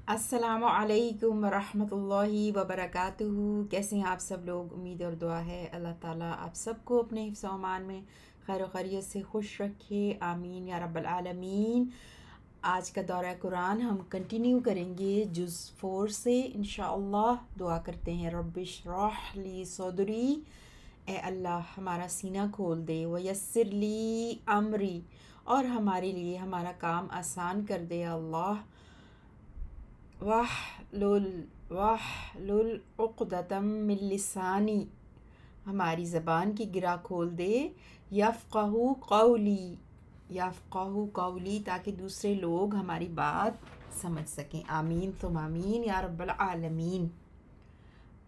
السلام علیکم ورحمۃ اللہ وبرکاتہ۔ کیسے ہیں آپ سب لوگ؟ امید اور دعا ہے اللہ تعالیٰ آپ سب کو اپنے حفظ و امان میں خیر و خیریت سے خوش رکھے، آمین یا رب العالمین۔ آج کا دورہ قرآن ہم کنٹینیو کریں گے جز 4 سے انشاءاللہ۔ دعا کرتے ہیں رب اشرح لی صدری، اے اللہ ہمارا سینہ کھول دے، ویسر لی امری، اور ہمارے لیے ہمارا کام آسان کر دے اللہ، واحلل عقدۃ من لسانی، ہماری زبان کی گرہ کھول دے، یفقہوا قولی تاکہ دوسرے لوگ ہماری بات سمجھ سکیں، آمین ثم آمین یا رب العالمین۔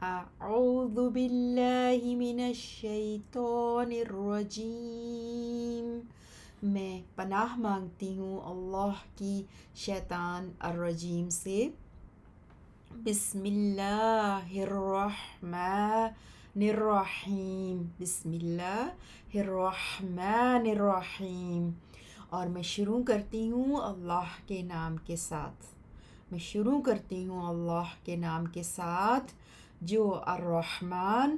اعوذ باللہ من الشیطان الرجیم، میں پناہ مانگتی ہوں اللہ کی شیطان الرجیم سے۔ بسم اللہ الرحمن الرحیم، بسم اللہ الرحمن الرحیم، اور میں شروع کرتی ہوں اللہ کے نام کے ساتھ، میں شروع کرتی ہوں اللہ کے نام کے ساتھ جو الرحمن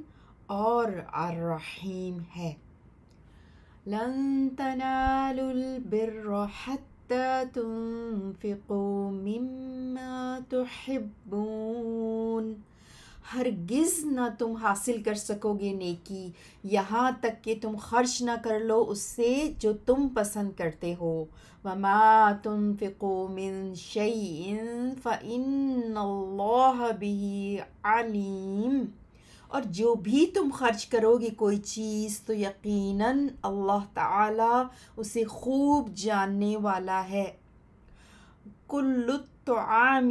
اور الرحیم ہے۔ لن تنالوا البر حتى تنفقوا مما تحبون، ہرگز نہ تم حاصل کر سکو گے نیکی یہاں تک کہ تم خرچ نہ کر لو اس سے جو تم پسند کرتے ہو۔ وما تنفقوا من شيء فإن الله به عليم، اور جو بھی تم خرچ کرو گے کوئی چیز تو یقیناً اللہ تعالیٰ اسے خوب جاننے والا ہے۔ کل الطعام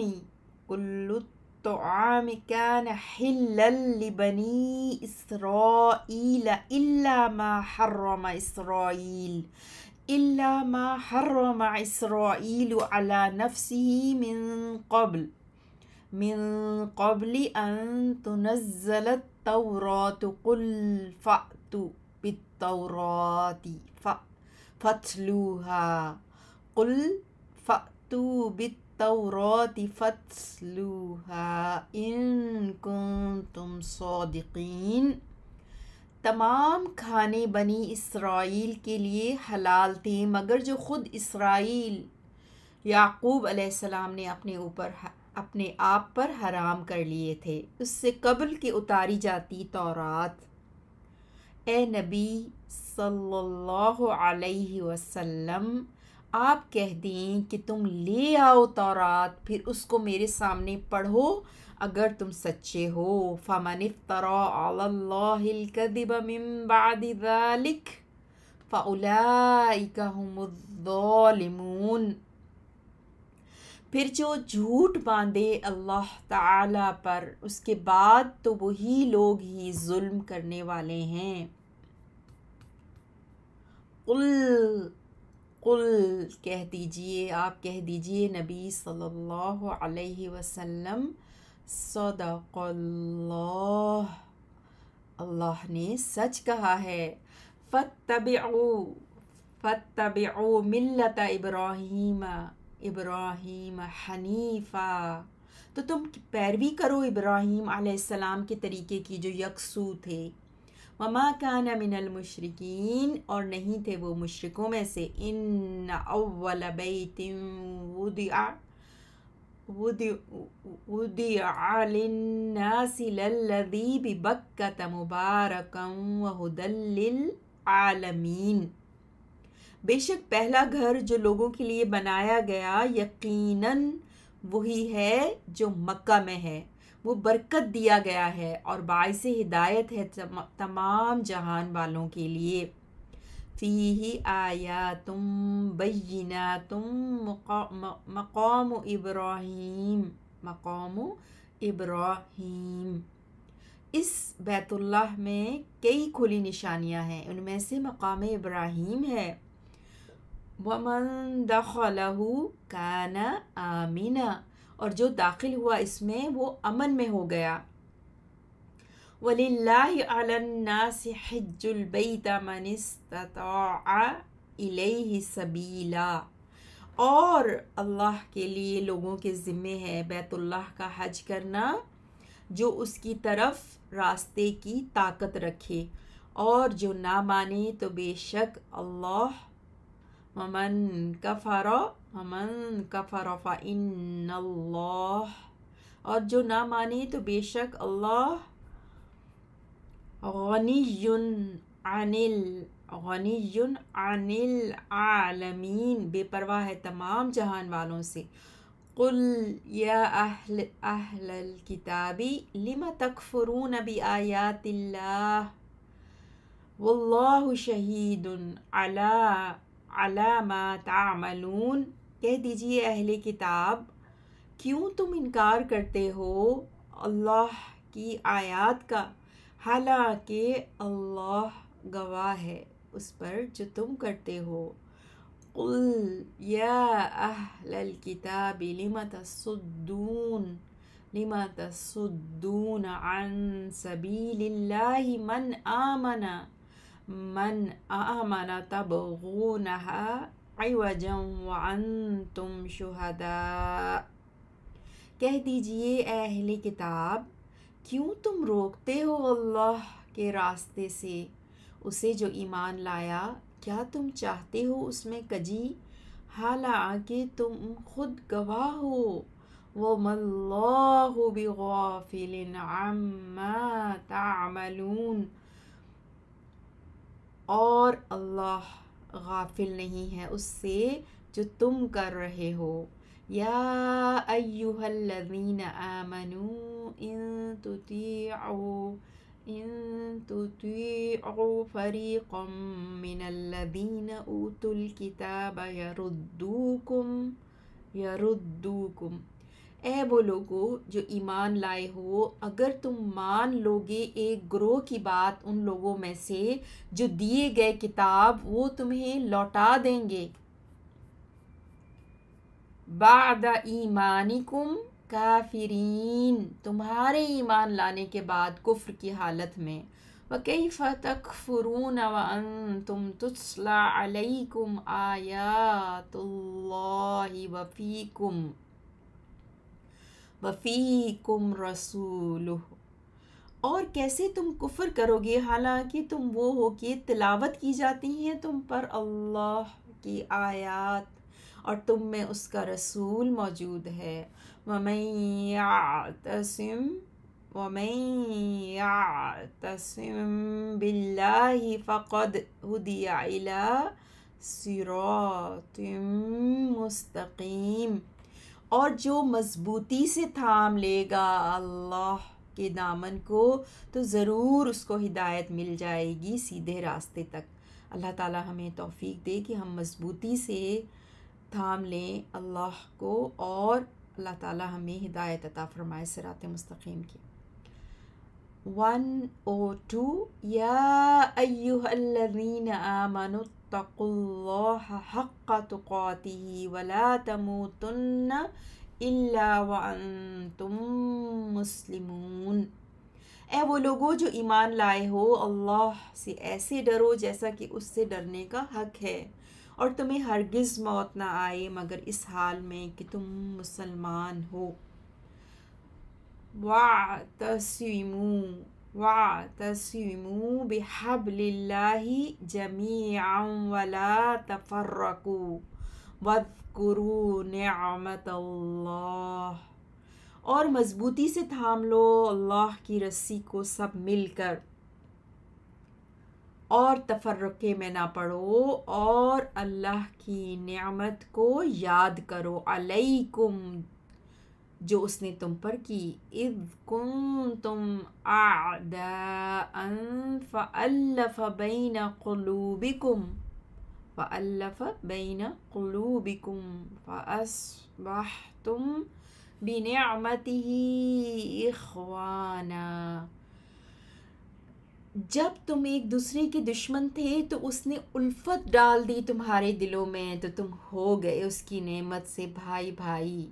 كان حلا لبنی اسرائیل إلا ما حرم إسرائيل على نفسه من قبل أن تنزل التوراة قل فأتوا بالتوراة فاتلوها إن كنتم صادقين۔ تمام کھانے بنی اسرائیل کے لیے حلال تھے مگر جو خود اسرائیل یعقوب علیہ السلام نے اپنے آپ پر حرام کر لیے تھے، اس سے قبل کہ اتاری جاتی تورات۔ اے نبی صلی اللہ علیہ وسلم، آپ کہہ دیں کہ تم لے آؤ تورات، پھر اس کو میرے سامنے پڑھو اگر تم سچے ہو۔ فَمَنِ افْتَرَىٰ عَلَى اللَّهِ الْكَذِبَ مِن بَعْدِ ذَلِكَ فَأُولَٰئِكَ هُمُ الظَّالِمُونَ، پھر جو جھوٹ باندھے اللہ تعالی پر اس کے بعد تو وہی لوگ ہی ظلم کرنے والے ہیں۔ قل کہہ دیجئے، آپ کہہ دیجئے نبی صلی اللہ علیہ وسلم، صدق اللہ، اللہ نے سچ کہا ہے۔ فاتبعوا ملت ابراہیم حنیفا، تو تم پیروی کرو ابراہیم علیہ السلام کے طریقے کی جو یکسو تھے۔ وما کان من المشرکین، اور نہیں تھے وہ مشرکوں میں سے۔ ان اول بیت وضع للناس للذی ببکۃ مبارکا وہدی للعالمین، بے شک پہلا گھر جو لوگوں کے لیے بنایا گیا یقیناً وہی ہے جو مکہ میں ہے، وہ برکت دیا گیا ہے اور باعث ہدایت ہے تمام جہان والوں کے لیے۔ فیہ آیات بینات مقام ابراہیم، اس بیت اللہ میں کئی کھلی نشانیاں ہیں، ان میں سے مقام ابراہیم ہے۔ وَمَن دَخَلَهُ كَانَ آمِنًا، اور جو داخل ہوا اس میں وہ امن میں ہو گیا۔ وَلِلَّهِ عَلَى النَّاسِ حِجُّ الْبَيْتِ مَنِ اسْتَطَاعَ إِلَيْهِ سَبِيلًا، اور اللہ کے لیے لوگوں کے ذمے ہے بیت اللہ کا حج کرنا جو اس کی طرف راستے کی طاقت رکھے، اور جو نہ مانے تو بے شک اللہ ومن کفر فإن اللہ، اور جو نہ مانے تو بے شک اللہ غنی عن العالمین، بے پرواہ ہے تمام جہان والوں سے۔ قل یا اہل الکتاب لم تکفرون بآیات اللہ واللہ شہید علی ما تعملون، کہہ دیجئے اہل کتاب کیوں تم انکار کرتے ہو اللہ کی آیات کا، حالانکہ اللہ گواہ ہے اس پر جو تم کرتے ہو۔ قل یا اہل الکتاب لم تصدون عن سبیل اللہ من آمن تبغونها عوجا وانتم شہداء، کہہ دیجئے اے اہل کتاب کیوں تم روکتے ہو اللہ کے راستے سے اسے جو ایمان لایا، کیا تم چاہتے ہو اس میں کجی، حالانکہ تم خود گواہ ہو۔ وَمَا اللَّهُ بِغَافِلٍ عَمَّا تَعْمَلُونَ، اور اللہ غافل نہیں ہے اس سے جو تم کر رہے ہو۔ یا ایہا الذین آمنوا ان تطیعوا فریقا من الذین اوتوا الکتاب یردوکم، اے وہ لوگو جو ایمان لائے ہو، اگر تم مان لوگے ایک گروہ کی بات ان لوگوں میں سے جو دیے گئے کتاب وہ تمہیں لوٹا دیں گے، بعد ایمانکم کافرین، تمہارے ایمان لانے کے بعد کفر کی حالت میں۔ وَكَيْفَ تَكْفُرُونَ وَأَنْتُمْ تُتْلَى عَلَيْكُمْ آيَاتُ اللَّهِ وَفِيكُمْ رَسُولُهُ، اور کیسے تم کفر کرو گے حالانکہ تم وہ ہو کہ تلاوت کی جاتی ہیں تم پر اللہ کی آیات اور تم میں اس کا رسول موجود ہے۔ وَمَن يَعْتَصِم بِاللَّهِ فَقَدْ هُدِيَ إِلَىٰ صِرَاطٍ مُّسْتَقِيمٍ، اور جو مضبوطی سے تھام لے گا اللہ کے دامن کو تو ضرور اس کو ہدایت مل جائے گی سیدھے راستے تک۔ اللہ تعالی ہمیں توفیق دے کہ ہم مضبوطی سے تھام لیں اللہ کو، اور اللہ تعالی ہمیں ہدایت عطا فرمائے صراط مستقیم کی۔ 102 یا ایہا الذین آمنوا اتقوا اللہ حق تقاتہ ولا تموتن الا وانتم مسلمون، اے وہ لوگو جو ایمان لائے ہو اللہ سے ایسے ڈرو جیسا کہ اس سے ڈرنے کا حق ہے، اور تمہیں ہرگز موت نہ آئے مگر اس حال میں کہ تم مسلمان ہو۔ وَاعْتَصِمُوا بِحَبْلِ اللَّهِ جَمِيعًا وَلَا تَفَرَّقُوا وَاذْكُرُوا نِعْمَتَ اللَّهِ، اور مضبوطی سے تھام لو اللہ کی رسی کو سب مل کر، اور تفرقے میں نہ پڑو، اور اللہ کی نعمت کو یاد کرو، علیکم جو اس نے تم پر کی، اذ کنتم اعداء فألف بین قلوبکم فاصبحتم بنعمتہ اخوانا، جب تم ایک دوسرے کے دشمن تھے تو اس نے الفت ڈال دی تمہارے دلوں میں تو تم ہو گئے اس کی نعمت سے بھائی بھائی۔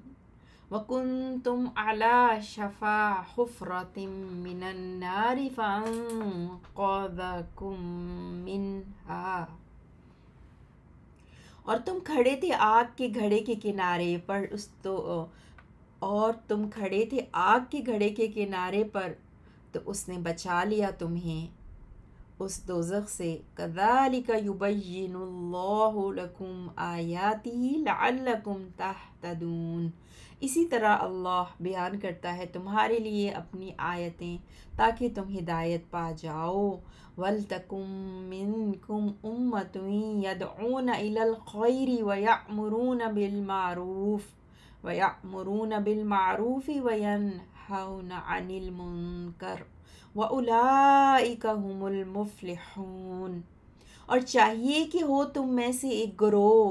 وَكُنْتُمْ عَلَى شَفَا حُفْرَةٍ مِّنَ النَّارِ فَأَنْقَذَكُم مِّنْهَا، اور تم کھڑے تھے آگ کے گھڑے کے کنارے پر اور تم کھڑے تھے آگ کے گھڑے کے کنارے پر تو اس نے بچا لیا تمہیں اس دوزخ سے۔ کذالک یبین اللہ لکم آیاتہ لعلکم تہتدون، اسی طرح اللہ بیان کرتا ہے تمہارے لیے اپنی آیتیں تاکہ تم ہدایت پا جاؤ۔ وَلْتَكُن مِّنكُمْ أُمَّةٌ يَدْعُونَ إِلَى الْخَيْرِ وَيَأْمُرُونَ بِالْمَعْرُوفِ وَيَنْهَوْنَ عَنِ الْمُنكَرِ وَأُولَئِكَ هُمُ الْمُفْلِحُونَ، اور چاہیے کہ ہو تم میں سے ایک گروہ،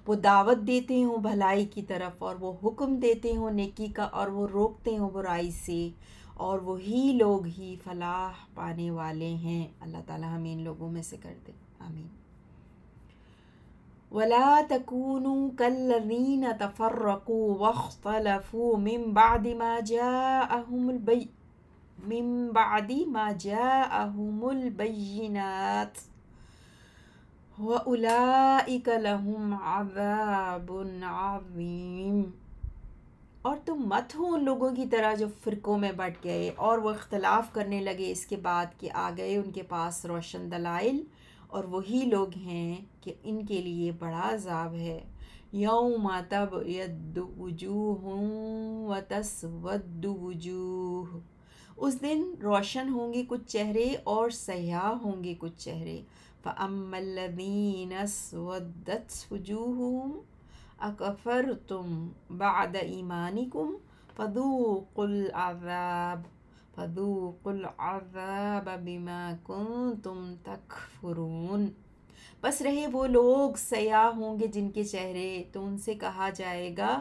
وہ دعوت دیتے ہوں بھلائی کی طرف، اور وہ حکم دیتے ہوں نیکی کا، اور وہ روکتے ہوں برائی سے، اور وہی لوگ ہی فلاح پانے والے ہیں۔ اللہ تعالی ہمیں ان لوگوں میں سے کر دے، آمین۔ وَلَا تَكُونُوا كَالَّذِينَ تَفَرَّقُوا وَاخْتَلَفُوا من بعد ما جاءهم البينات وَأُولَئِكَ لَهُمْ عَذَابٌ عَظِيمٌ، اور تم مت ہو ان لوگوں کی طرح جو فرقوں میں بٹ گئے اور وہ اختلاف کرنے لگے اس کے بعد کہ آ گئے ان کے پاس روشن دلائل، اور وہی لوگ ہیں کہ ان کے لیے بڑا عذاب ہے۔ یوم تبیض وجوہ وتسود وجوہ، اس دن روشن ہوں گے کچھ چہرے اور سیاہ ہوں گے کچھ چہرے۔ فَأَمَّا الَّذِينَ اسْوَدَّتْ وُجُوهُهُمْ أَكَفَرْتُمْ بَعْدَ إِيمَانِكُمْ فَذُوقُوا الْعَذَابَ بِمَا كُنْتُمْ تَكْفُرُونَ، بس رہے وہ لوگ سیاہ ہوں گے جن کے چہرے، تو ان سے کہا جائے گا،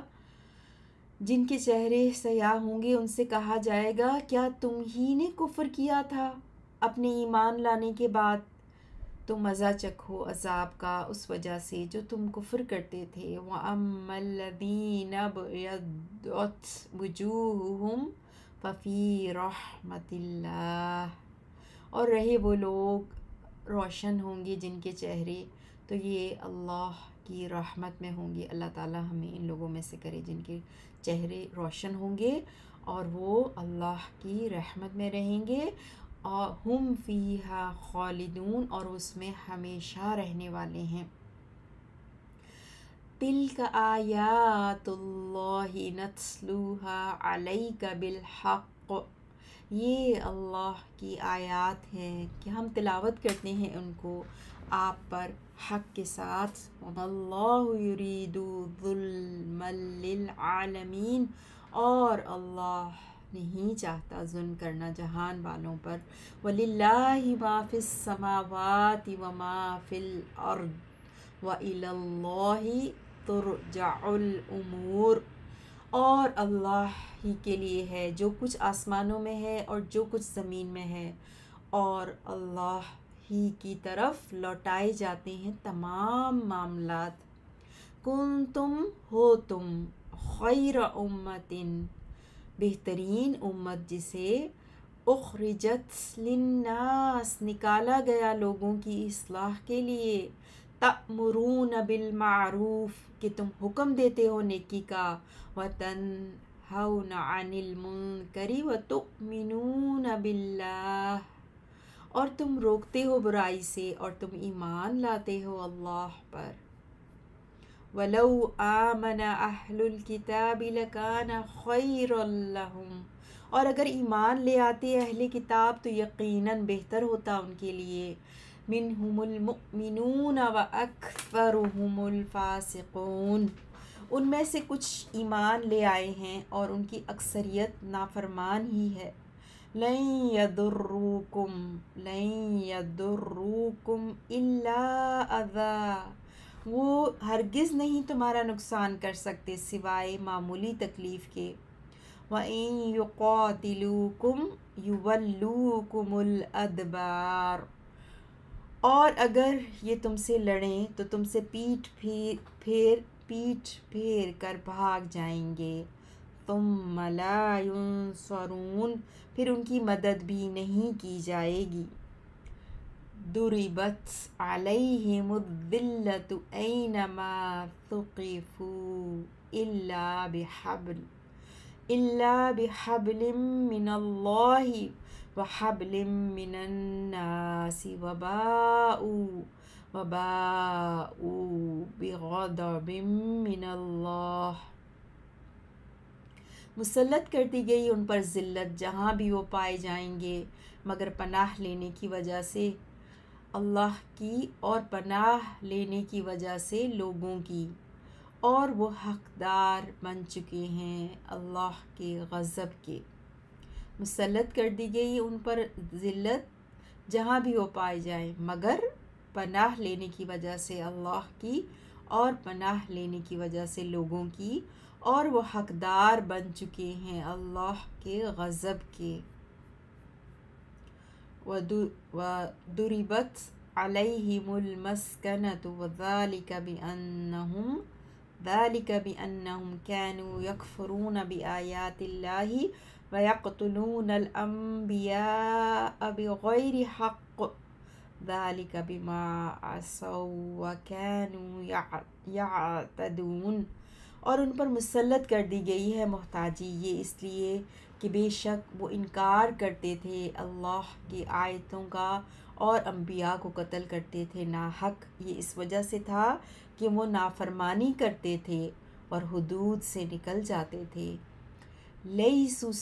جن کے چہرے سیاہ ہوں گے ان سے کہا جائے گا کیا تم ہی نے کفر کیا تھا اپنے ایمان لانے کے بعد؟ تو مزہ چکھو عذاب کا اس وجہ سے جو تم کفر کرتے تھے۔ وَأَمَّا الَّذِينَ ابْيَضَّتْ وُجُوهُهُمْ فَفِي رَحْمَةِ اللَّهِ، اور رہے وہ لوگ روشن ہوں گے جن کے چہرے، تو یہ اللہ کی رحمت میں ہوں گے۔ اللہ تعالی ہمیں ان لوگوں میں سے کرے جن کے چہرے روشن ہوں گے اور وہ اللہ کی رحمت میں رہیں گے، اور ہم فیہا خالدون، اور اس میں ہمیشہ رہنے والے ہیں۔ تلک آیات اللہ نتلوہا علیک بالحق، یہ اللہ کی آیات ہیں کہ ہم تلاوت کرتے ہیں ان کو آپ پر حق کے ساتھ۔ وَمَا اللَّهُ يُرِيدُ ظُلْمًا لِلْعَالَمِينَ، اور اللہ نہیں چاہتا ظلم کرنا جہان والوں پر۔ وَلِلَّهِ مَا فِي السَّمَاوَاتِ وَمَا فِي الْأَرْضِ وَإِلَى اللَّهِ تُرْجَعُ الْأُمُورُ، اور اللہ ہی کے لیے ہے جو کچھ آسمانوں میں ہے اور جو کچھ زمین میں ہے، اور اللہ ہی کی طرف لوٹائے جاتے ہیں تمام معاملات۔ کنتم، ہو تم، خیر امت، بہترین امت جسے اخرجت للناس، نکالا گیا لوگوں کی اصلاح کے لیے، تأمرون بالمعروف، کہ تم حکم دیتے ہو نیکی کا، وتنہون عن المنکر وتؤمنون باللہ، اور تم روکتے ہو برائی سے اور تم ایمان لاتے ہو اللہ پر۔ وَلَوْ آمَنَ أَهْلُ الْكِتَابِ لَكَانَ خَيْرًا لَهُمْ، اور اگر ایمان لے آتے اہل کتاب تو یقیناً بہتر ہوتا ان کے لیے۔ مِنْهُمُ الْمُؤْمِنُونَ وَأَكْثَرُهُمُ الْفَاسِقُونَ، ان میں سے کچھ ایمان لے آئے ہیں اور ان کی اکثریت نافرمان ہی ہے۔ لَن يَضُرُّوكُمْ إِلَّا أَذًى، وہ ہرگز نہیں تمہارا نقصان کر سکتے سوائے معمولی تکلیف کے۔ وَإِن يُقَاتِلُوكُمْ يُوَلُّوكُمُ الْأَدْبَارَ، اور اگر یہ تم سے لڑیں تو تم سے پیٹھ پھیر کر بھاگ جائیں گے۔ ثُمَّ لَا يُنصَرُونَ، پھر ان کی مدد بھی نہیں کی جائے گی۔ ضربت علیہم الذلۃ اینما ثقفوا الا بحبل من اللہ وحبل من الناس وباءوا بغضب من اللہ۔ مسلط کر دی گئی ان پر ذلت جہاں بھی وہ پائے جائیں گے، مگر پناہ لینے کی وجہ سے اللہ کی اور پناہ لینے کی وجہ سے لوگوں کی، اور وہ حقدار بن چکے ہیں اللہ کے غضب کے۔ مسلط کر دی گئی ان پر ذلت جہاں بھی وہ پائے جائیں، مگر پناہ لینے کی وجہ سے اللہ کی اور پناہ لینے کی وجہ سے لوگوں کی، اور وہ حقدار بن چکے ہیں اللہ کے غضب کے۔ وَضُرِبَتْ عَلَيْهِمُ الْمَسْكَنَةُ ذَلِكَ بِأَنَّهُمْ كَانُوا يَكْفُرُونَ بِآيَاتِ اللَّهِ وَيَقْتُلُونَ الْأَنْبِيَاءَ بِغَيْرِ حَقٍّ ذَلِكَ بِمَا عَصَوْا وَكَانُوا يَعْتَدُونَ۔ اور ان پر مسلط کر دی گئی ہے محتاجی، یہ اس لیے کہ بے شک وہ انکار کرتے تھے اللہ کی آیتوں کا اور انبیاء کو قتل کرتے تھے ناحق۔ یہ اس وجہ سے تھا کہ وہ نافرمانی کرتے تھے اور حدود سے نکل جاتے تھے۔ لیسوا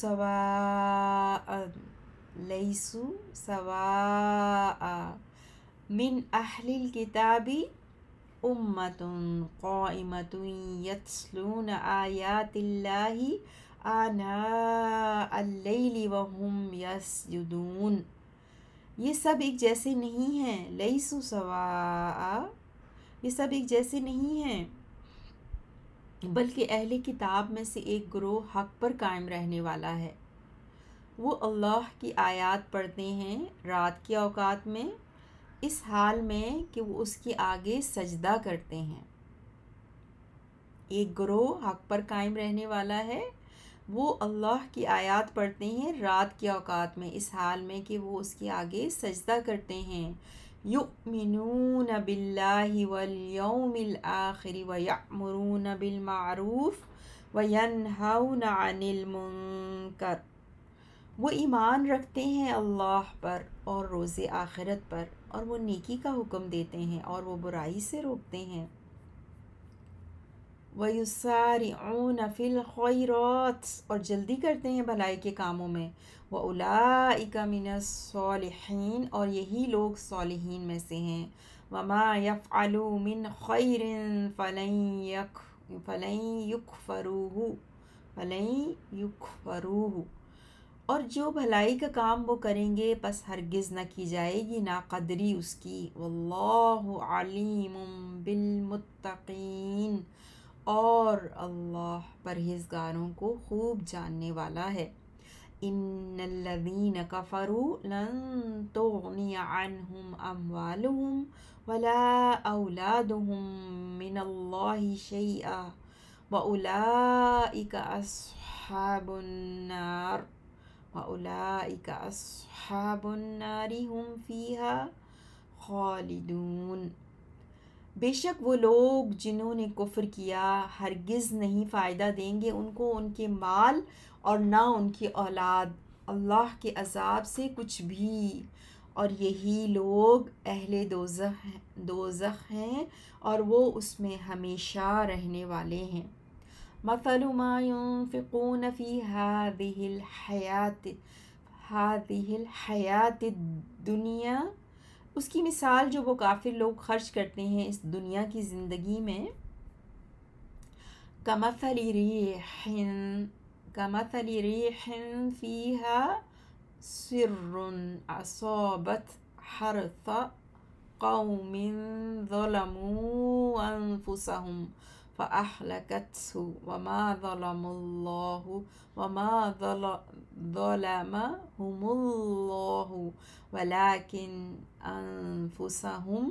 سواء من اہل الکتاب امۃ قائمۃ یتلون آیات اللہ آناء اللیل وہم یسجدون۔ یہ سب ایک جیسے نہیں ہیں، لیسوا سواء، یہ سب ایک جیسے نہیں ہیں، بلکہ اہل کتاب میں سے ایک گروہ حق پر قائم رہنے والا ہے۔ وہ اللہ کی آیات پڑھتے ہیں رات کے اوقات میں، اس حال میں کہ وہ اس کے آگے سجدہ کرتے ہیں۔ ایک گروہ حق پر قائم رہنے والا ہے، وہ اللہ کی آیات پڑھتے ہیں رات کے اوقات میں، اس حال میں کہ وہ اس کے آگے سجدہ کرتے ہیں۔ یؤمنون باللہ والیوم الآخر ویأمرون بالمعروف وینہون عن المنکر۔ وہ ایمان رکھتے ہیں اللہ پر اور روز آخرت پر، اور وہ نیکی کا حکم دیتے ہیں اور وہ برائی سے روکتے ہیں۔ وَيُسَارِعُونَ فِي الْخَيْرَاتِ، اور جلدی کرتے ہیں بھلائی کے کاموں میں۔ وَأُولَئِكَ مِنَ الصَّالِحِينَ، اور یہی لوگ صالحین میں سے ہیں۔ وَمَا يَفْعَلُوا مِنْ خَيْرٍ فَلَنْ يُكْفَرُوهُ، اور جو بھلائی کا کام وہ کریں گے پس ہرگز نہ کی جائے گی ناقدری اس کی۔ وَاللَّهُ عَلِيمٌ بِالْمُتَّقِينَ، اور اللہ پرہیزگاروں کو خوب جاننے والا ہے۔ ان الذین کفروا لن تغنی عنہم اموالہم ولا اولادہم من اللہ شیئا واولئک اصحاب النار ہم فیہا خالدون۔ بے شک وہ لوگ جنہوں نے کفر کیا ہرگز نہیں فائدہ دیں گے ان کو ان کے مال اور نہ ان کی اولاد اللہ کے عذاب سے کچھ بھی، اور یہی لوگ اہل دوزخ ہیں اور وہ اس میں ہمیشہ رہنے والے ہیں۔ مثل ما ينفقون في هذه الحیات الدنیا، اس کی مثال جو وہ کافر لوگ خرچ کرتے ہیں اس دنیا کی زندگی میں، کمثل ریح فیہا سر اصابت حرث قوم ظلموا انفسهم فأہلکتہ وما ظلمهم اللہ ولکن انفسهم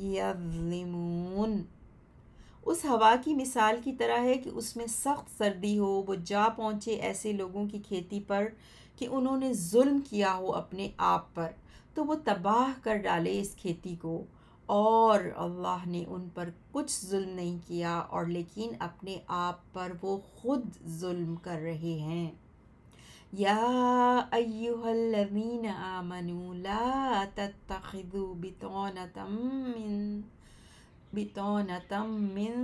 یظلمون۔ اس ہوا کی مثال کی طرح ہے کہ اس میں سخت سردی ہو، وہ جا پہنچے ایسے لوگوں کی کھیتی پر کہ انہوں نے ظلم کیا ہو اپنے آپ پر، تو وہ تباہ کر ڈالے اس کھیتی کو، اور اللہ نے ان پر کچھ ظلم نہیں کیا، اور لیکن اپنے آپ پر وہ خود ظلم کر رہے ہیں۔ یا ایہا الذین آمنوا لا تتخذوا بطانة من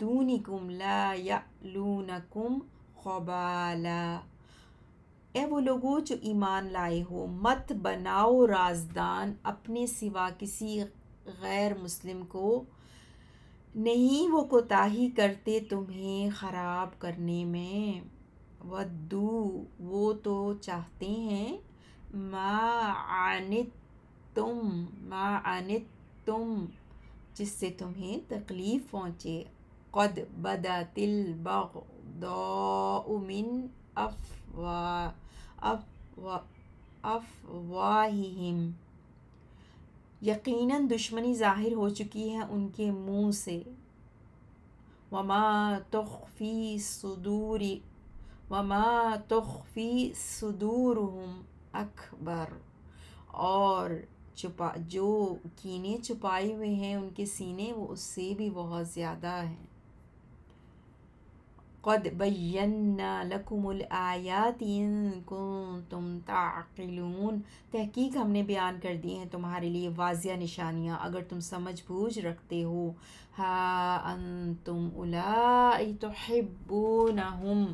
دونکم لا یألونکم خبالا۔ اے وہ لوگو جو ایمان لائے ہو، مت بناؤ رازدان اپنے سوا کسی غیر مسلم کو، نہیں وہ کوتاہی کرتے تمہیں خراب کرنے میں۔ ودو وہ تو چاہتے ہیں، ما عنتم جس سے تمہیں تکلیف پہنچے، قد بدت البغضاء من افواہہم، یقیناً دشمنی ظاہر ہو چکی ہے ان کے منہ سے، وما تخفی صدورہم اکبر، اور جو کینے چھپائے ہوئے ہیں ان کے سینے وہ اس سے بھی بہت زیادہ ہیں۔ قد بینا لکم الآیات ان کنتم تعقلون، تحقیق ہم نے بیان کر دی ہیں تمہارے لیے واضح نشانیاں اگر تم سمجھ بوجھ رکھتے ہو۔ ہا انتم اولائی تحبونہم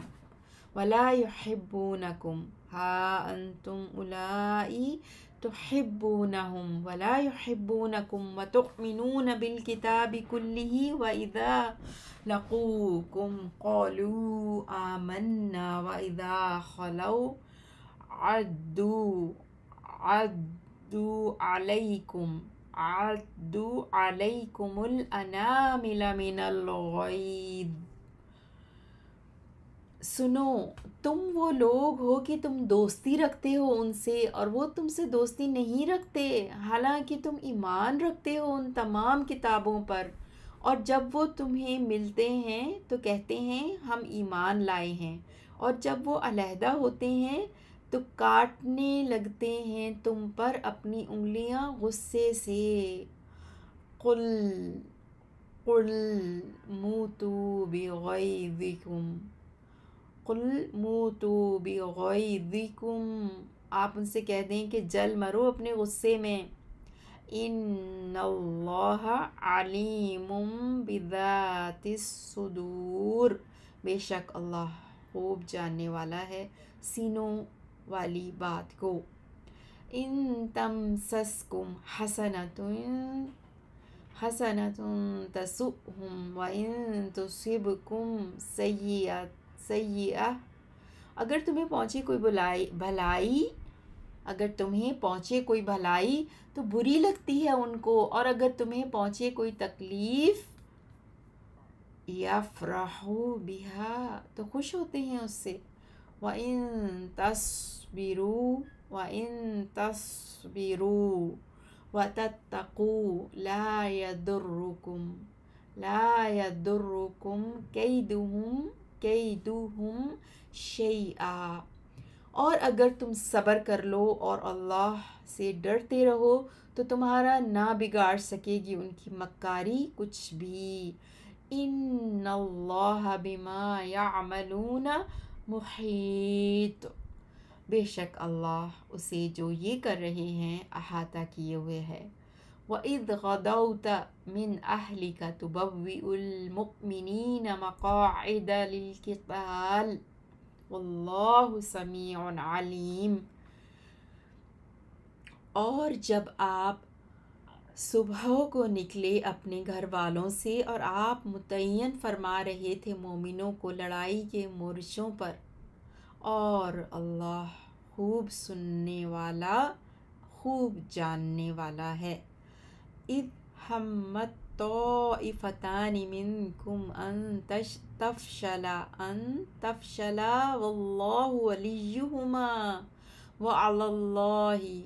ولا یحبونکم، ہا انتم اولائی تحبونہم ولا یحبونکم وتؤمنون بالکتاب کلہ وإذا لقوکم قالوا آمنا وإذا خلوا عدوا علیکم الانامل من الغیظ۔ سنو، تم وہ لوگ ہو کہ تم دوستی رکھتے ہو ان سے اور وہ تم سے دوستی نہیں رکھتے، حالانکہ تم ایمان رکھتے ہو ان تمام کتابوں پر، اور جب وہ تمہیں ملتے ہیں تو کہتے ہیں ہم ایمان لائے ہیں، اور جب وہ علیحدہ ہوتے ہیں تو کاٹنے لگتے ہیں تم پر اپنی انگلیاں غصے سے۔ قل موتوا بغیظکم، آپ ان سے کہہ دیں کہ جل مرو اپنے غصے میں۔ ان اللہ علیم بذات الصدور، بے شک اللہ خوب جاننے والا ہے سینوں والی بات کو۔ ان تمسسکم حسنۃ تسؤہم وان تصبکم سیئۃ، اگر تمہیں پہنچے کوئی بھلائی تو بری لگتی ہے ان کو، اور اگر تمہیں پہنچے کوئی تکلیف یفرحوا بہا تو خوش ہوتے ہیں اس سے۔ وَإِن تَصْبِرُوا وَتَتَّقُوا لا يَضُرُّكُمْ کیدُہم شیئا، اور اگر تم صبر کر لو اور اللہ سے ڈرتے رہو تو تمہارا نہ بگاڑ سکے گی ان کی مکاری کچھ بھی۔ ان اللہ بما یعملون محیط، بے شک اللہ اسے جو یہ کر رہے ہیں احاطہ کیے ہوئے ہے۔ وَإِذْ غَدَوْتَ مِنْ أَهْلِكَ تُبَوِّئُ الْمُؤْمِنِينَ مَقَاعِدَ لِلْقِتَالِ وَاللَّهُ سَمِيعٌ عَلِيمٌ، اور جب آپ صبح کو نکلے اپنے گھر والوں سے اور آپ متعین فرما رہے تھے مومنوں کو لڑائی کے مورچوں پر، اور اللہ خوب سننے والا خوب جاننے والا ہے۔ اذ ہمت طائفتان منکم ان تفشلا واللہ ولیہما وعلی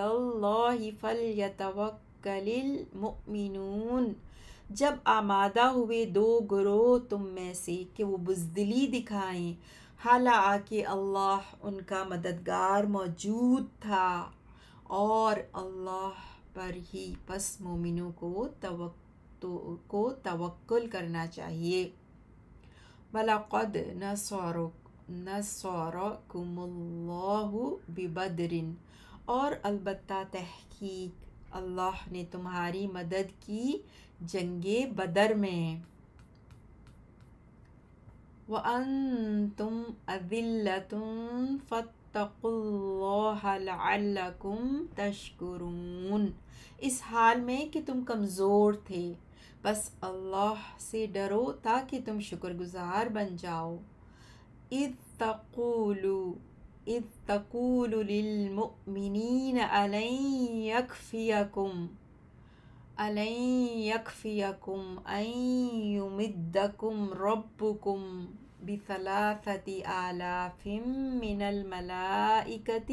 اللہ فلیتوکل المؤمنون، جب آمادہ ہوئے دو گروہ تم میں سے کہ وہ بزدلی دکھائیں، حالانکہ اللہ ان کا مددگار موجود تھا، اور اللہ پر ہی بس مومنوں کو توکل کرنا چاہیے۔ وَلَقَدْ نَصَرَكُمُ اللَّهُ بِبَدْرٍ، اور البتہ تحقیق اللہ نے تمہاری مدد کی جنگ بدر میں۔ وَأَنْتُمْ أَذِلَّةٌ فَاتَّقُوا اللَّهَ لَعَلَّكُمْ تَشْكُرُونَ، اس حال میں کہ تم کمزور تھے، بس اللہ سے ڈرو تاکہ تم شکر گزار بن جاؤ۔ اذ تقول للمؤمنین ألن يكفيكم أن يمدكم ربكم ب3,000 من الملائكة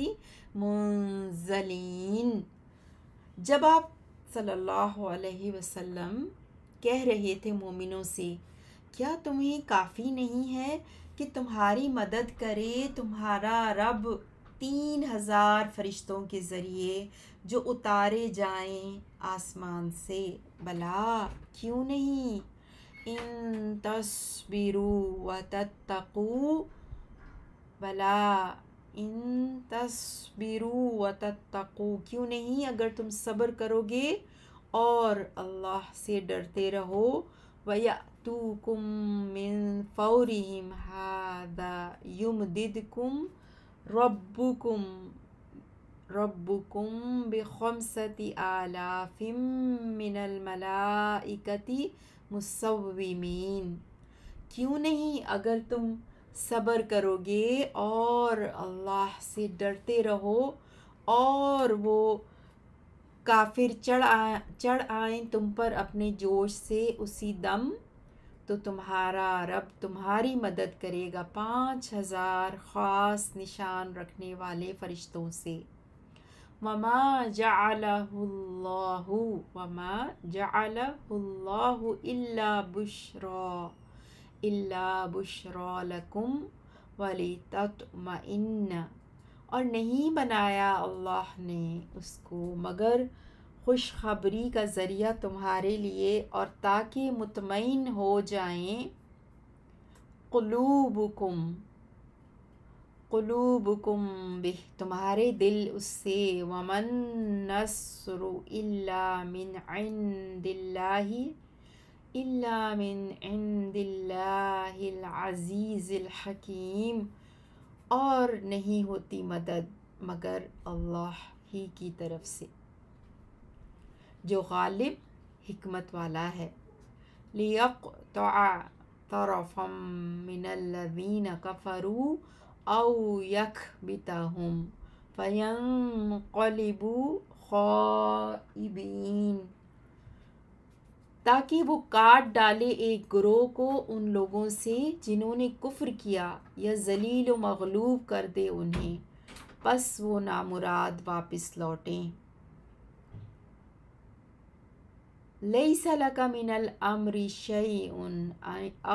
منزلین، جب آپ صلی اللہ علیہ وسلم کہہ رہے تھے مومنوں سے، کیا تمہیں کافی نہیں ہے کہ تمہاری مدد کرے تمہارا رب 3,000 فرشتوں کے ذریعے جو اتارے جائیں آسمان سے؟ بلا کیوں نہیں، ان تصبروا وتتقوا، بلا ان تصبروا وتتقوا، کیوں نہیں اگر تم صبر کرو گے اور اللہ سے ڈرتے رہو۔ وَيَأْتُوكُم مِّن فَوْرِهِمْ هَٰذَا يُمْدِدْكُمْ رَبُّكُم ب5,000 من الملائكة مُصَوِّمِينَ، کیوں نہیں اگر تم صبر کرو گے اور اللہ سے ڈرتے رہو اور وہ کافر چڑھ آئیں تم پر اپنے جوش سے اسی دم، تو تمہارا رب تمہاری مدد کرے گا 5,000 خاص نشان رکھنے والے فرشتوں سے۔ وَمَا جَعَلَهُ اللَّهُ إِلَّا بُشْرَىٰ لَكُمْ وَلِتَطْمَئِنَّ، اور نہیں بنایا اللہ نے اس کو مگر خوشخبری کا ذریعہ تمہارے لیے اور تاکہ مطمئن ہو جائیں قلوبکم بہ، تمہارے دل اس سے۔ وَمَا النَّصْرُ إِلَّا مِنْ عِنْدِ اللَّهِ الْعَزِيزِ الْحَكِيمِ، اور نہیں ہوتی مدد مگر اللہ ہی کی طرف سے جو غالب حکمت والا ہے۔ لِيَقْطَعَ طَرَفًا مِّنَ الَّذِينَ كَفَرُوا أَوْ يَكْبِتَهُمْ فَيَنقَلِبُوا خَائِبِينَ، تاکہ وہ کاٹ ڈالے ایک گروہ کو ان لوگوں سے جنہوں نے کفر کیا، یا ذلیل و مغلوب کر دے انہیں، پس وہ نامراد واپس لوٹیں۔ لَيْسَ لَكَ مِنَ الْأَمْرِ شَيْءٌ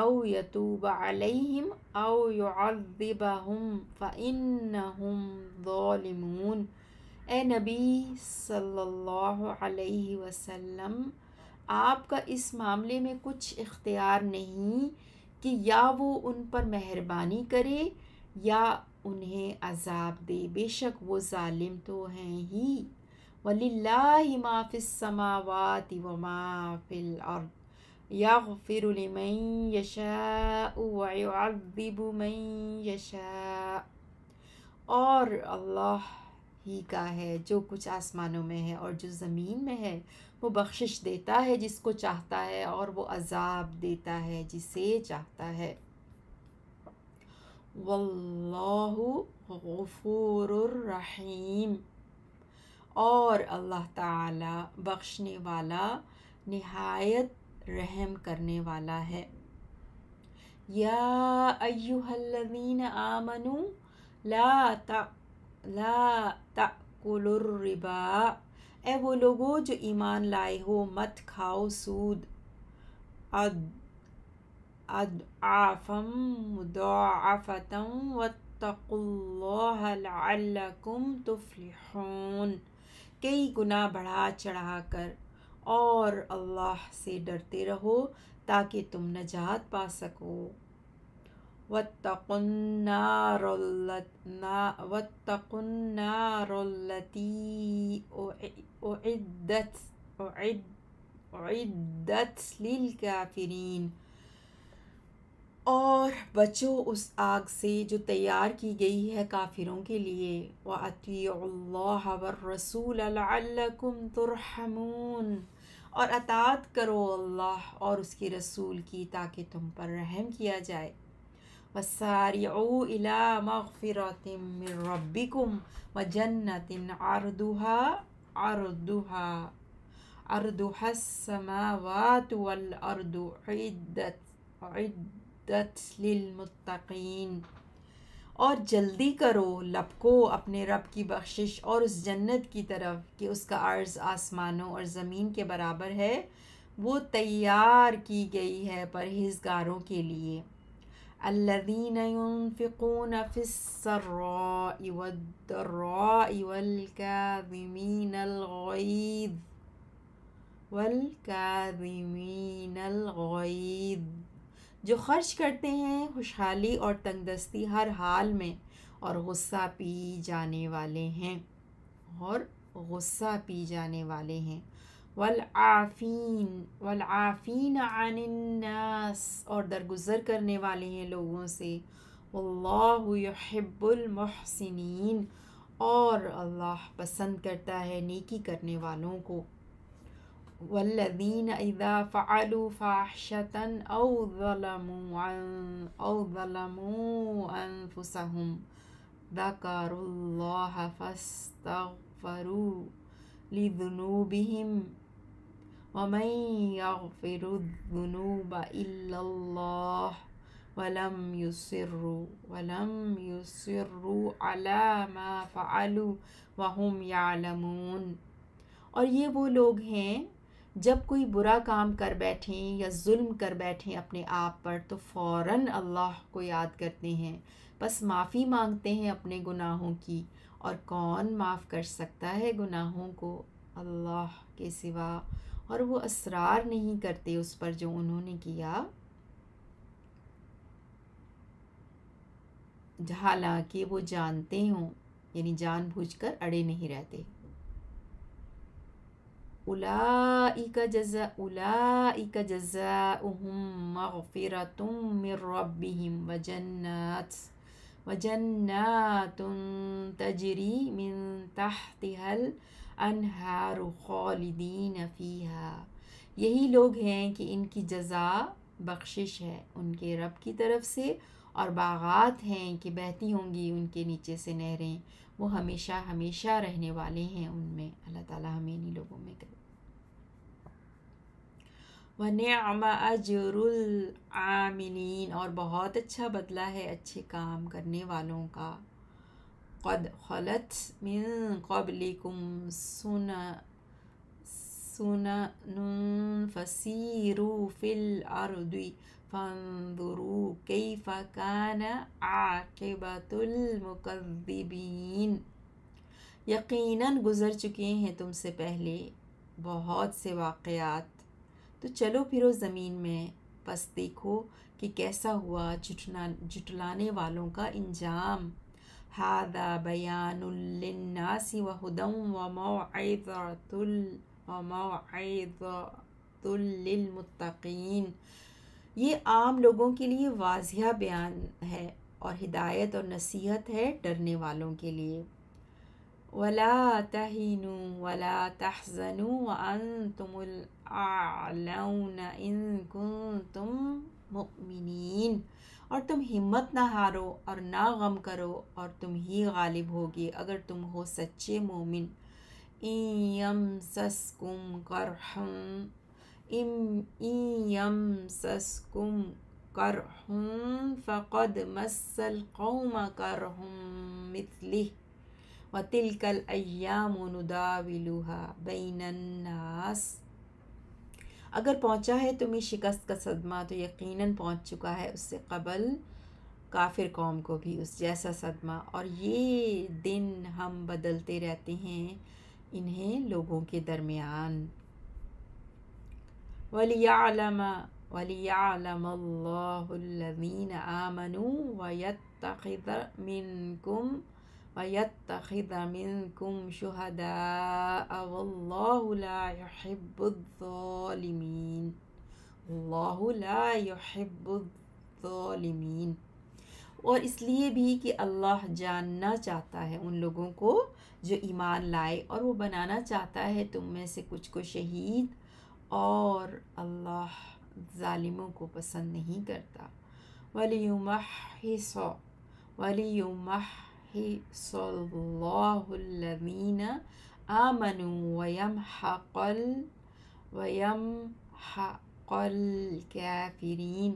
أَوْ يَتُوبَ عَلَيْهِمْ أَوْ يُعَذِّبَهُمْ فَإِنَّهُمْ ظَالِمُونَ، اے نبی صلی اللہ علیہ وسلم، آپ کا اس معاملے میں کچھ اختیار نہیں کہ یا وہ ان پر مہربانی کرے یا انہیں عذاب دے، بے شک وہ ظالم تو ہیں ہی۔ وَلِلَّهِ مَا فِي السَّمَاوَاتِ وَمَا فِي الْأَرْضِ يَغْفِرُ لِمَن يَشَاءُ وَيُعَذِّبُ مَن يَشَاءُ، اور اللہ ہی کا ہے جو کچھ آسمانوں میں ہے اور جو زمین میں ہے، وہ بخشش دیتا ہے جس کو چاہتا ہے اور وہ عذاب دیتا ہے جسے چاہتا ہے۔ واللہ غفور الرحیم، اور اللہ تعالی بخشنے والا نہایت رحم کرنے والا ہے۔ یا ایہا الذین آمنوا لا تأکلوا الربا، اے وہ لوگو جو ایمان لائے ہو، مت کھاؤ سود، اضعافا مضاعفۃ واتقوا اللہ لعلکم تفلحون، کئی گنا بڑھا چڑھا کر، اور اللہ سے ڈرتے رہو تاکہ تم نجات پا سکو۔ وَاتَّقُوا النَّارَ الَّتِي أُعِدَّتْ لِلْكَافِرِينَ، اور بچو اس آگ سے جو تیار کی گئی ہے کافروں کے لیے۔ وَأَطِيعُوا اللَّهَ وَالرَّسُولَ لَعَلَّكُمْ تُرْحَمُونَ، اور اطاعت کرو اللہ اور اس کے رسول کی تاکہ تم پر رحم کیا جائے۔ وَسَارِعُوا إِلَى مَغْفِرَةٍ مِّن رَّبِّكُمْ وَجَنَّةٍ عَرْضُهَا السَّمَاوَاتُ وَالْأَرْضُ أُعِدَّتْ لِلْمُتَّقِينَ، اور جلدی کرو، لپکو اپنے رب کی بخشش اور اس جنت کی طرف کہ اس کا عرض آسمانوں اور زمین کے برابر ہے، وہ تیار کی گئی ہے پرہیزگاروں کے لیے۔ الذين ينفقون في السراء والضراء والكاظمين الغيظ، جو خرچ کرتے ہیں خوشحالی اور تنگ دستی ہر حال میں، اور غصہ پی جانے والے ہیں، والعافین عن الناس، اور درگزر کرنے والے ہیں لوگوں سے۔ واللہ یحب المحسنین، اور اللہ پسند کرتا ہے نیکی کرنے والوں کو۔ والذین اذا فعلوا فاحشة او ظلموا انفسهم ذکروا اللہ فاستغفروا لذنوبهم ومن يغفر الذنوب الا اللہ ولم يصروا على ما فعلوا وهم يعلمون، اور یہ وہ لوگ ہیں جب کوئی برا کام کر بیٹھیں یا ظلم کر بیٹھیں اپنے آپ پر تو فوراً اللہ کو یاد کرتے ہیں، بس معافی مانگتے ہیں اپنے گناہوں کی، اور کون معاف کر سکتا ہے گناہوں کو اللہ کے سوا، اور وہ اصرار نہیں کرتے اس پر جو انہوں نے کیا، حالانکہ وہ جانتے ہوں، یعنی جان بوجھ کر اڑے نہیں رہتے۔ اولئک جزاؤہم مغفرۃ من ربہم وجنات تجری من تحتها الانہار خالدین فیہا، یہی لوگ ہیں کہ ان کی جزا بخشش ہے ان کے رب کی طرف سے، اور باغات ہیں کہ بہتی ہوں گی ان کے نیچے سے نہریں، وہ ہمیشہ ہمیشہ رہنے والے ہیں ان میں۔ اللہ تعالیٰ ہمیں انہی لوگوں میں کرے۔ وَنِعْمَ أَجْرُ الْعَامِلِينَ، اور بہت اچھا بدلہ ہے اچھے کام کرنے والوں کا۔ قَدْ خَلَتْ مِن قَبْلِكُمْ سُنَنٌ فَسِیرُوا فِی الْأَرْضِ فَانظُرُوا کَیْفَ کَانَ عَاقِبَةُ الْمُکَذِّبِینَ، یقیناً گزر چکے ہیں تم سے پہلے بہت سے واقعات، تو چلو پھرو زمین میں، پس دیکھو کہ کیسا ہوا جھٹلانے والوں کا انجام۔ ھذا بیان للناس وہدی وموعظۃ للمتقین، یہ عام لوگوں کے لیے واضح بیان ہے اور ہدایت اور نصیحت ہے ڈرنے والوں کے لیے۔ وَلَا تَهِنُوا وَلَا تَحْزَنُوا وَأَنْتُمُ الْأَعْلَوْنَ إِن كُنتُم مُؤْمِنِينَ، اور تم ہمت نہ ہارو اور نہ غم کرو، اور تم ہی غالب ہوگے اگر تم ہو سچے مومن۔ إِن يَمْسَسْكُمْ قَرْحٌ فَقَدْ مَسَّ الْقَوْمَ قَرْحٌ مِثْلُهُ وَتِلْكَ الْأَيَّامُ نُدَاوِلُهَا بَيْنَ النَّاسِ، اگر پہنچا ہے تمہیں شکست کا صدمہ تو یقیناً پہنچ چکا ہے اس سے قبل کافر قوم کو بھی اس جیسا صدمہ، اور یہ دن ہم بدلتے رہتے ہیں انہیں لوگوں کے درمیان۔ وَلِيَعْلَمَ اللَّهُ الَّذِينَ آمَنُوا وَيَتَّخِذَ مِنْكُمْ شُهَدَاءَ وَاللَّهُ لَا يُحِبُّ الظَّالِمِينَ۔ اللہ لا يحب الظالمین۔ اور اس لیے بھی کہ اللہ جاننا چاہتا ہے ان لوگوں کو جو ایمان لائے، اور وہ بنانا چاہتا ہے تم میں سے کچھ کو شہید، اور اللہ ظالموں کو پسند نہیں کرتا۔ وَلِيُمَحِّصَ اللَّهُ الَّذِينَ آمَنُوا وَيَمْحَقَ الْكَافِرِينَ۔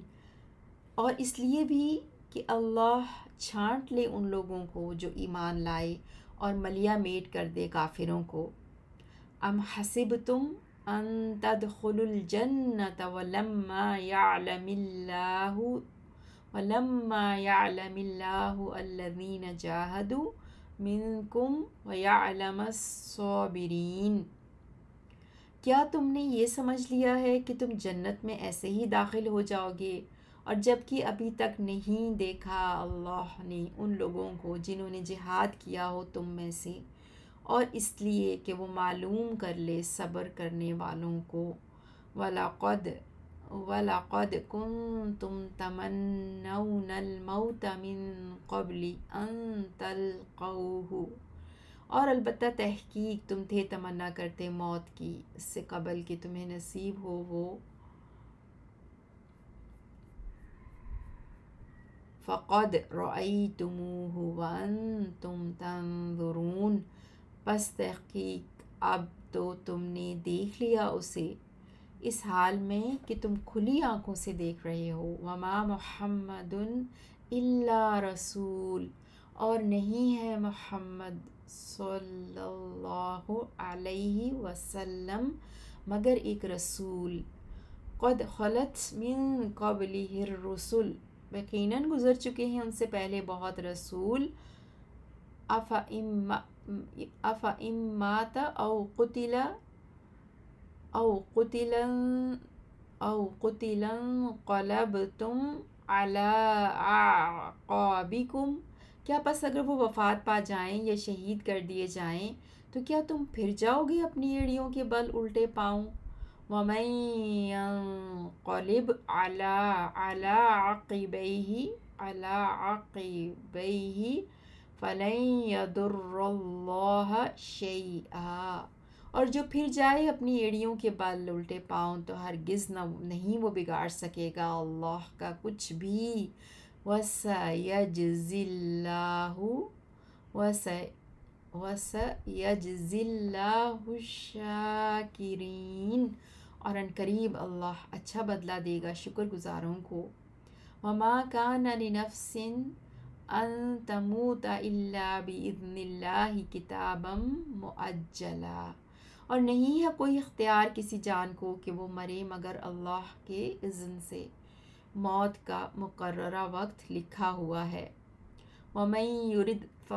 اور اس لیے بھی کہ اللہ چھانٹ لے ان لوگوں کو جو ایمان لائے اور ملیا میٹ کر دے کافروں کو۔ ام حسبتم ان تدخلوا الجنة ولما يعلم الله الذين جاهدوا منكم ويعلم الصابرين۔ کیا تم نے یہ سمجھ لیا ہے کہ تم جنت میں ایسے ہی داخل ہو جاؤ گے، اور جب کہ ابھی تک نہیں دیکھا اللہ نے ان لوگوں کو جنہوں نے جہاد کیا ہو تم میں سے، اور اس لیے کہ وہ معلوم کر لے صبر کرنے والوں کو۔ وَلَقَدْ كُنْتُمْ تَمَنَّوْنَ الْمَوْتَ مِنْ قَبْلِ أَنْ تَلْقَوْهُ۔ اور البتہ تحقیق تم تھے تمنا کرتے موت کی اس سے قبل کہ تمہیں نصیب ہو وہ۔ فَقَدْ رَأَيْتُمُوهُ وَأَنْتُمْ تَنْظُرُونَ۔ پس تحقیق اب تو تم نے دیکھ لیا اسے اس حال میں کہ تم کھلی آنکھوں سے دیکھ رہے ہو۔ وَمَا مُحَمَّدٌ إِلَّا رَسُولٌ۔ اور نہیں ہے محمد صلی اللہ علیہ وسلم مگر ایک رسول۔ قد خلت من قبلہ الرسل۔ یقیناً گزر چکے ہیں ان سے پہلے بہت رسول۔ أَفَإِن مَّاتَ أَوْ قُتِلَ انقلبتم عَلَىٰ أَعْقَابِكُمْ۔ کیا پس اگر وہ وفات پا جائیں یا شہید کر دیے جائیں تو کیا تم پھر جاؤ گے اپنی ایڑیوں کے بل الٹے پاؤں؟ وَمَن يَنقلب عَلَىٰ عَقِبَيْهِ فَلَن يَضُرَّ اللَّهَ شَيْئًا۔ اور جو پھر جائے اپنی ایڑیوں کے بل الٹے پاؤں تو ہرگز نہیں وہ بگاڑ سکے گا اللہ کا کچھ بھی۔ وَسَيَجْزِي اللَّهُ الشَّاكِرِينَ۔ اور ان قریب اللہ اچھا بدلہ دے گا شکر گزاروں کو۔ وَمَا كَانَ لِنَفْسٍ أَن تَمُوتَ إِلَّا بِإِذْنِ اللَّهِ كِتَابًا مُؤَجَّلًا۔ اور نہیں ہے کوئی اختیار کسی جان کو کہ وہ مرے مگر اللہ کے اذن سے، موت کا مقررہ وقت لکھا ہوا ہے۔ وَمَن يُرِدْ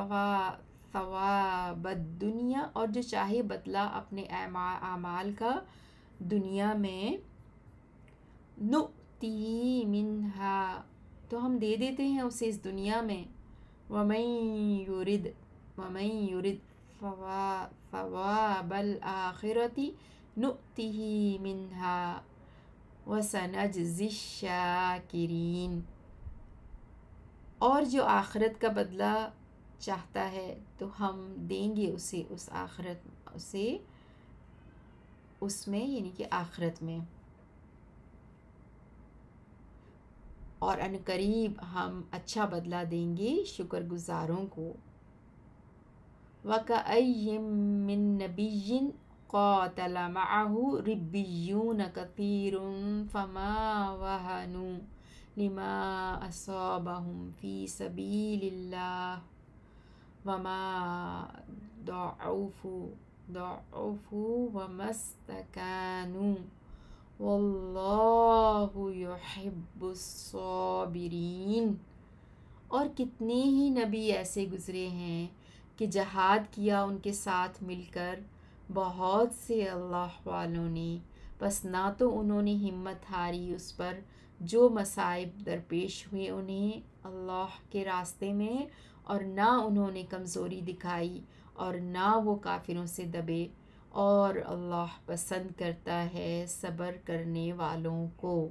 ثَوَابَ الدُّنْيَا۔ اور جو چاہے بدلہ اپنے اعمال کا دنیا میں، نُؤْتِهِ مِنْهَا تو ہم دے دیتے ہیں اسے اس دنیا میں۔ وَمَن يُرِدْ ثَوَابَ الْآخِرَةِ نُؤْتِهِ مِنْهَا وَسَنَجْزِي الشَّاكِرِينَ۔ اور جو آخرت کا بدلہ چاہتا ہے تو ہم دیں گے اسے اس میں یعنی کہ آخرت میں، اور ان قریب ہم اچھا بدلہ دیں گے شکر گزاروں کو۔ وَكَأَيٍّ مِّن نَبِيٍّ قَاتَلَ مَعَهُ رِبِّيُّونَ كَثِيرٌ فَمَا وَهَنُوا لِمَا أَصَابَهُمْ فِي سَبِيلِ اللَّهِ وَمَا ضَعُفُوا وَمَا اسْتَكَانُوا وَاللَّهُ يُحِبُّ الصَّابِرِينَ۔ اور کتنے ہی نبی ایسے گزرے ہیں کہ جہاد کیا ان کے ساتھ مل کر بہت سے اللہ والوں نے، بس نہ تو انہوں نے ہمت ہاری اس پر جو مصائب درپیش ہوئے انہیں اللہ کے راستے میں، اور نہ انہوں نے کمزوری دکھائی، اور نہ وہ کافروں سے دبے، اور اللہ پسند کرتا ہے صبر کرنے والوں کو۔